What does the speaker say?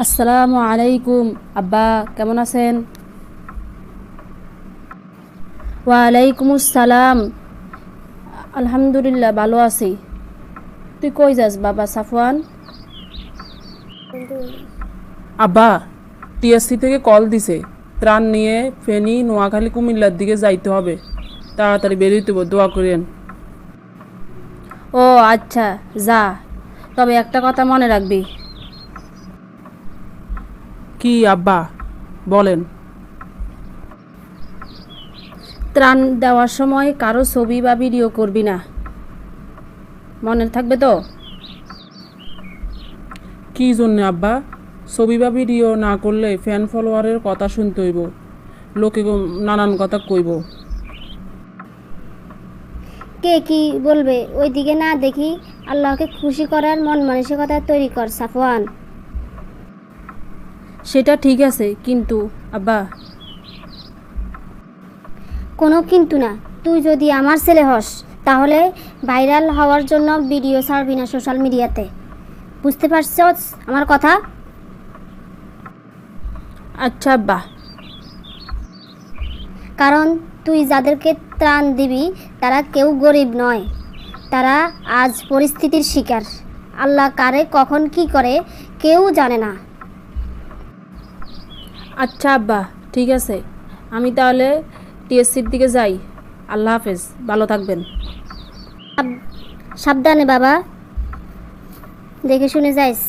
আসসালামু আলাইকুম আব্বা, কেমন আছেন? ওয়ালাইকুম আসসালাম। আলহামদুলিল্লাহ ভালো আছি। তুই কই যাস বাবা সাফওয়ান? আব্বা, টিএসসি থেকে কল দিছে। ত্রাণ নিয়ে ফেনী, নোয়াখালী, কুমিল্লার দিকে যাইতে হবে। তাড়াতাড়ি বেরিয়ে দেবো, দোয়া করেন। ও আচ্ছা, যা। তবে একটা কথা মনে রাখবি। কি আব্বা, বলেন। ত্রাণ দেওয়ার সময় কারো ছবি বা ভিডিও করবি না, মনে থাকবে তো? কি জন্যে আব্বা? ছবি বা ভিডিও না করলে ফ্যান ফলোয়ারের কথা শুনতে হইব, লোকে নানান কথা কইব। কে কি বলবে ওই দিকে না দেখি। আল্লাহকে খুশি করার মন মানসিকতা তৈরি কর সাফওয়ান। সেটা ঠিক আছে, কিন্তু আব্বা। কোনো কিন্তু না। তুই যদি আমার ছেলে হস তাহলে ভাইরাল হওয়ার জন্য ভিডিও ছাড়বি না সোশ্যাল মিডিয়াতে। বুঝতে পারছস আমার কথা? আচ্ছা আব্বা। কারণ তুই যাদেরকে ত্রাণ দিবি তারা কেউ গরিব নয়, তারা আজ পরিস্থিতির শিকার। আল্লাহ কারে কখন কি করে কেউ জানে না। আচ্ছা আব্বা, ঠিক আছে। আমি তাহলে টিএসসির দিকে যাই। আল্লাহ হাফেজ, ভালো থাকবেন। সাবধানে বাবা, দেখে শুনে যাইস।